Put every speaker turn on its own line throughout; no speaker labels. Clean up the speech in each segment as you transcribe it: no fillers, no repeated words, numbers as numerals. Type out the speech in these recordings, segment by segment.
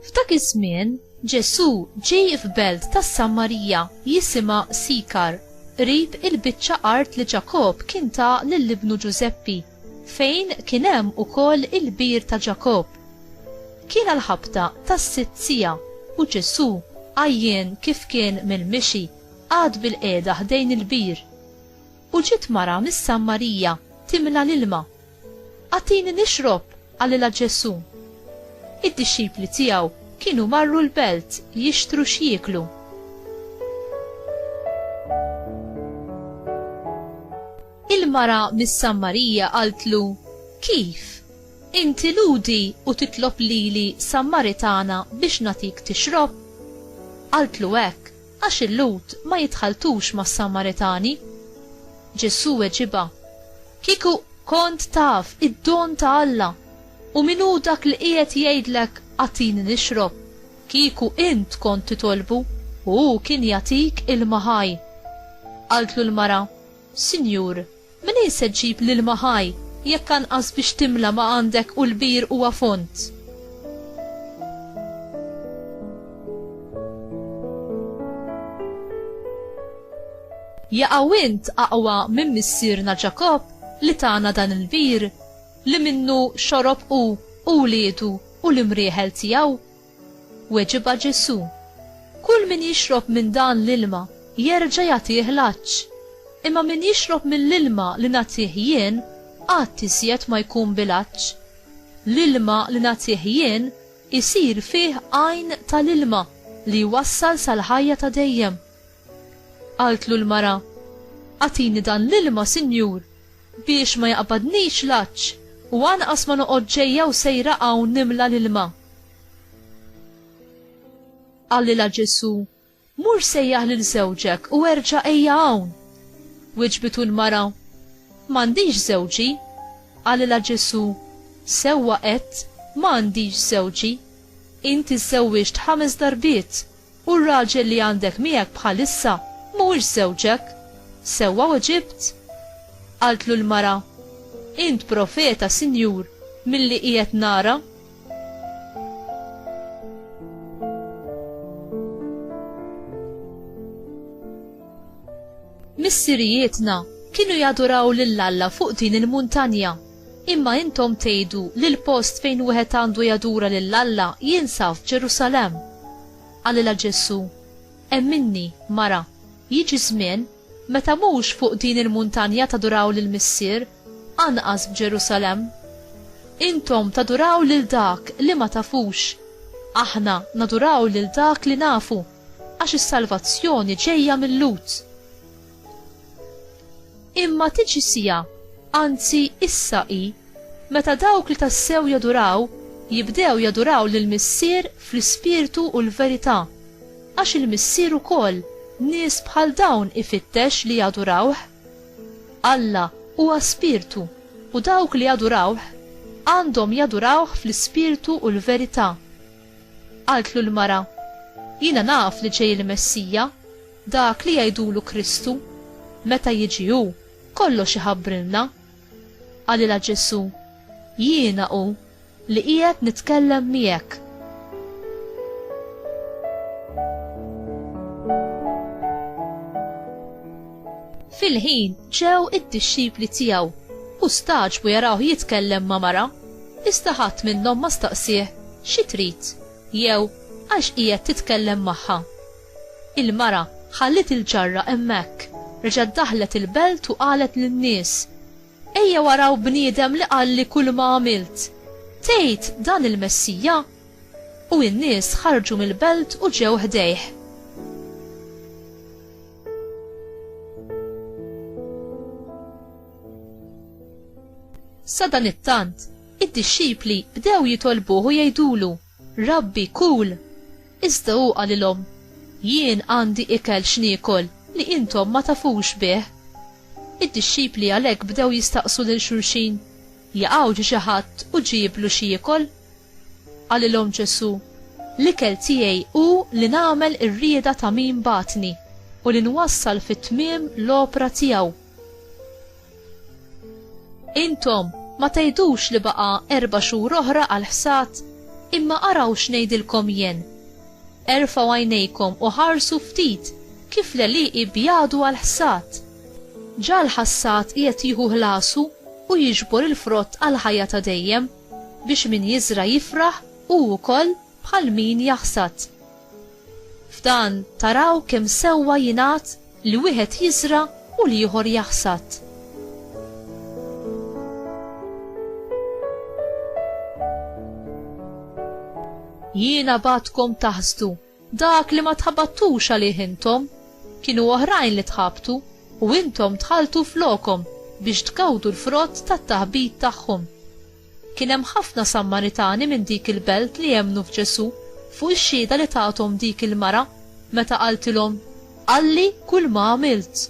F'dak iż-żmien Ġesù ġej f'belt tas-Sammarija jisimha Sikar, qrib il-biċċa art li Ġakob kien ta' lill-ibnu Ġuseppi, fejn kien hemm ukoll il-bir ta' Ġakob. Kien l-ħabta tas-sitt siegħa u Ġesù għajjien kif kien mill-mixi għad bil-qiegħda ħdejn il-bir. U ġiet mara mis-Sammarija timla l-ilma. Għatini nixrob, għalilha Ġesù. Id-dixxipli tiegħu kienu marru l-belt jixtru x'jieklu. Il-mara mis-Sammarija qaltlu: kif? Inti ludi u titlob lili Sammaritana biex natik tixrob? Qaltlu hekk għax il-lut ma jitħaltux mas-Sammaritani. Ġesù weġiba: kieku kont taf id-don ta' Alla u minu dak li qiegħed jgħidlek għatini nixrob, kieku int kont titolbu u kien jagħtik ilma ħaj. Qaltlu l-mara: Sinjur, min se ġġib l-ilma ħaj jekk anqas biex timla ma għandek u l-bir huwa font. Jaqgħu int aqwa minn missierna Ġakob li tagħna dan il-bir li minnu xorob u wliedu u l-imrieħel tiegħu? Weġiba Ġesù: kull min jixrob minn dan l-ilma jerġa' jagħtih laċċ, imma min jixrob mill-ilma li nagħtih jien għad iżjed ma jkun bilaċċ. L-ilma li nagħtih jien isir fih għajn tal-ilma li jwassal sal-ħajja ta' dejjem. Qaltlu l-mara: għatini dan l-ilma, Sinjur, biex ma jaqbadnix laċċ u anqas ma noqgħod ġejja u sejra hawn nimla l-ilma. Għallilha Ġesù: mur sejjaħ lil żewġek u erġa' ejja hawn. Weġbitu l-mara: m'għandix żewġi. Għallilha Ġesù: sewwa qed m'għandix żewġi. Inti żżewwiġt 5 darbiet u r-raġel li għandek miegħek bħalissa mhuwiex żewġek. Sewwa weġibt. Qaltlu l-mara: int profeta, Sinjur, milli qiegħed nara. Missirijietna kienu jaduraw lill-Alla fuq din il-muntanja, imma intom tgħidu li l-post fejn wieħed għandu jadura lill-Alla jinsab f'Ġerusalemm. Għalilha Ġesù: hemm minni, mara, jiġi żmien meta mhux fuq din il-muntanja taduraw lill-Missier, anqas f'Ġerusalemm. Intom taduraw lil dak li ma tafux, aħna naduraw lil dak li nafu, għax is-salvazzjoni ġejja mill-Lut. Imma tiġi sija, anzi issa hi, meta dawk li tassew jaduraw jibdew jaduraw lill-Missier fl-ispirtu u l-verità, għax il-Missier ukoll nies bħal dawn ifittex li jadurawh. Alla huwa spirtu u dawk li jadurawh għandhom jadurawh fl-ispirtu u l-verità. Qaltlu l-mara: jiena naf li ġej il-Messija, dak li jgħidulu Kristu, meta jiġi hu kollox iħabbrilna. Għalilha Ġesù: jiena hu li qiegħed nitkellem miegħek. Fil-ħin ġew id-dixxipli tiegħu u staġbu jarawh jitkellem ma' mara, iżda ħadd minnhom ma staqsih xi trid jew għax qiegħed titkellem magħha. Il-mara ħallit il-ġarra hemmhekk, reġgħet daħlet il-belt u qalet lin-nies: ejja waraw bniedem li qalli kull ma għamilt. Tgħid dan il-Messija? U n-nies ħarġu mill-belt u ġew ħdejh. Sa dan it-tant, id-dixxipli bdew jitolbuh u jgħidulu: Rabbi, kul! Iżda hu qalilhom: jien għandi ikel x'niekol li intom ma tafux bih. Id-dixxipli għalhekk bdew jistaqsu lil xulxin: jaqgħu ġi xi ħadd u ġieblu xi jiekol? Qalilhom Ġesù: l-ikel tiegħi hu li nagħmel ir-rieda ta' min batni u li nwassal fit-tmiem l-opra tiegħu. Intom ma tgħidux li baqa' 4 xhur oħra għal ħsad? Imma araw x'ngħidilkom jien. Erfgħu għajnejkom u ħarsu ftit kif l-għelieqi bjadu għall-ħsad. Ġa l-ħassad qiegħed jieħu ħlasu u jiġbor il-frott għal ħajja ta' dejjem biex min jiżra jifraħ u wkoll bħal min jaħsad. F'dan taraw kemm sewwa jingħad li wieħed jiżra u li ieħor jaħsad. Jiena badkom taħsdu dak li ma tħabattux għalih intom, kienu oħrajn li tħabtu u intom tħaltu flokhom biex tgawdu l-frott tat-taħbit tagħhom. Kien hemm ħafna Sammaritani minn dik il-belt li jemmnu f'Ġesu fuq ix-xhieda li tagħthom dik il-mara meta qaltilhom Alli kull ma għamilt.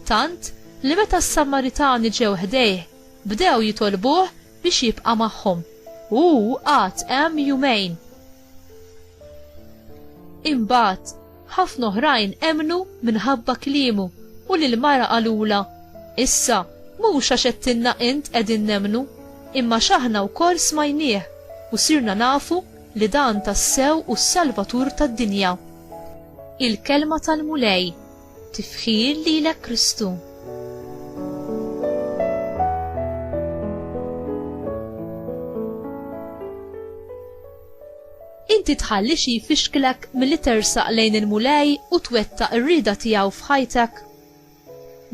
Tant li meta s-Sammaritani ġew ħdejh bdew jitolbuh biex jibqa' magħhom u qatt hemm jumejn. Imbagħad ħafna oħrajn emnu minħabba kliemu u lill-mara qalula issa mhux għax qedtilna int qegħdin nemmnu imma x'aħna wkoll smajnieh u sirna nafu li dan tassew u s-Salvatur tad-dinja. Il-kelma tal-mulej tifħir lilek Kristu. Inti tħalli xi jfixklek milli tersaq lejn il-mulej u twettaq ir-rieda tiegħu f'ħajtek.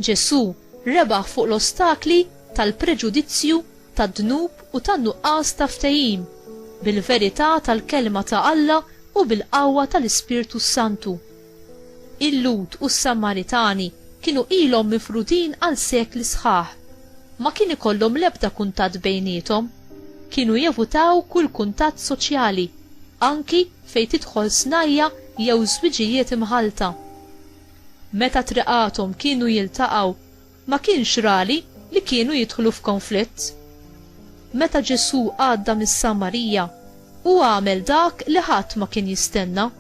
Ġesu rebaħ fuq l-ostakli tal-preġudizzju, tad-dnub u tan-nuqqas ta' ftehim bil-verità tal-kelma ta' Alla u bil-qawwa tal-Ispirtu Santu. Il-Lut u s-Sammaritani kienu ilhom mifrudin għal sekli sħaħ. Ma kien ikollhom l-ebda kuntatt bejniethom, kienu jevutaw kull kuntatt soċjali, anki fejn tidħol snajja jew żwiġijiet imħalta. Meta triqathom kienu jiltaqgħu, ma kienx rali li kienu jidħlu f'konflitt. Meta Ġesu għadda mis-Samarija, u għamel dak li ħadd ma kien jistenna,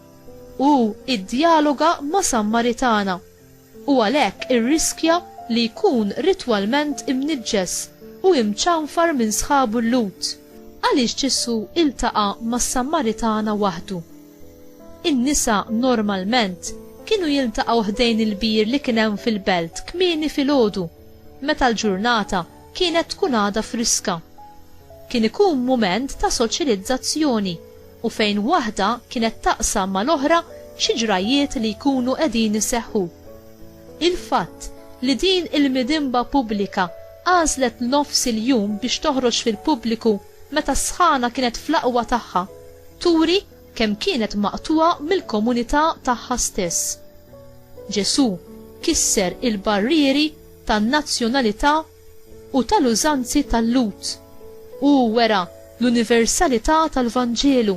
u id-dialoga ma' Sammaritana, u għalhekk irriskja li jkun ritwalment imniġġes u imċanfar minn sħabu l-Lut. Għaliex Ġesu iltaqa' mas-Sammaritana waħdu. In-nisa normalment kienu jiltaqgħu ħdejn il-bir li kien hemm fil-belt kmieni filgħodu, meta l-ġurnata kienet tkun għada friska. Kien ikun mument ta' soċjalizzazzjoni u fejn waħda kienet taqsam mal-oħra xi ġrajiet li jkunu qegħdin iseħħu. Il-fatt li din il-midimba pubblika għażlet nofs il-jum biex toħroġ fil-pubbliku meta sħana kienet fl-aqwa tagħha, turi kemm kienet maqtuwa mill-komunità tagħha stess. Ġesu kisser il-barrieri tan-nazzjonalità u tal-użanzi tal-Lut u wera l-universalità tal-Vanġelu.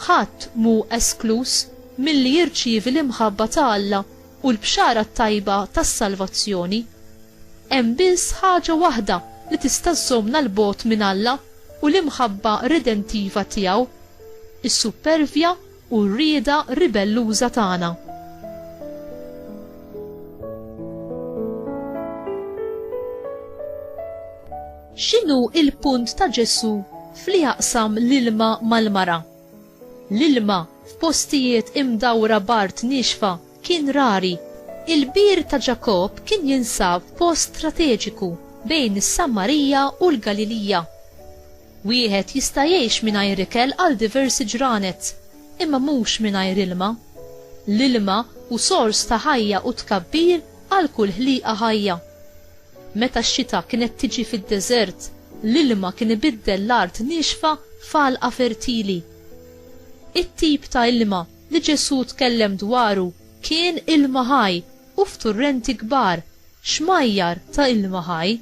Ħadd mu esklus milli jirċievi l-imħabba ta' Alla u l-bxara tajba tas-salvazzjoni. Hemm biss ħaġa waħda li tista' żżommna l-bogħod minn Alla u l-imħabba redentiva tiegħu, is-supervja u r-rieda ribelluża tagħna. X'inhu il-punt ta' Ġesu fli jaqsam l-ilma mal-mara? L-ilma f'postijiet imdawra bart nixfa kien rari. Il-bir ta' Ġakob kien jinsab post strateġiku bejn is-Sammarija u l-Galilija. Wieħed jista' jgħix mingħajr ikel għal diversi ġranet, imma mhux mingħajr ilma. L-ilma hu sors ta' ħajja u tkabbir għal kull ħlieqa ħajja. Meta x-xita kienet tiġi fid-deżert, l-ilma kien ibiddel l-art nixfa f'għalqa fertili. It-tip ta' ilma li Ġesu tkellem dwaru kien ilma ħaj u f'turrenti kbar, xmajjar ta' ilma ħaj.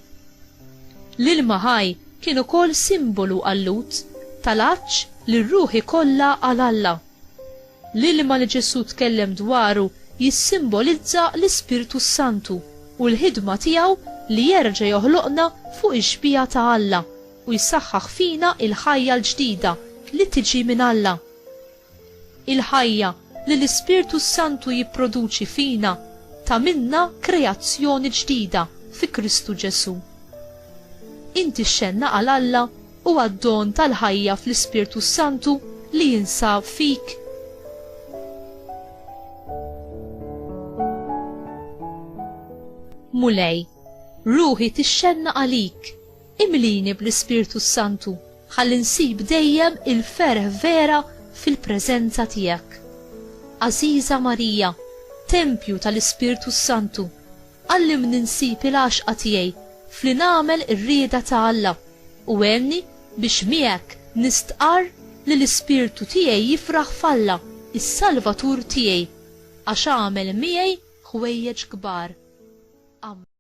L-ilma ħaj kien ukoll simbolu għall-Lut tal-għaġġ li r-ruħi kollha għal Alla. L-ilma li Ġesu tkellem dwaru jissimbolizza l-Ispirtu Santu u l-ħidma tiegħu li jerġa' joħloqna fuq ix-xbija ta' Alla u jsaħħaħ fina il-ħajja l-ġdida li tiġi minn Alla. Il-ħajja li l-Ispirtu Santu jipproduċi fina ta' minna kreazzjoni ġdida fi Kristu Ġesu. Inti xenna għal Alla u għad-don tal-ħajja fl-Ispirtu Santu li jinsab fik. Mulej, ruħi tixxenna għalik, imlini bl-Ispirtu Santu, ħalli nsib dejjem il-ferħ vera fil-preżenza tiegħek. Aziza Marija, tempju tal-Ispirtu Santu, għallimni nsib il-għaxqa tiegħi fli nagħmel ir-rieda ta' Alla u għenni biex miegħek nistqar li l-Ispirtu tiegħi jifraħ f'Alla, is-Salvatur tiegħi, għax għamel miegħi ħwejjeġ kbar. Amen.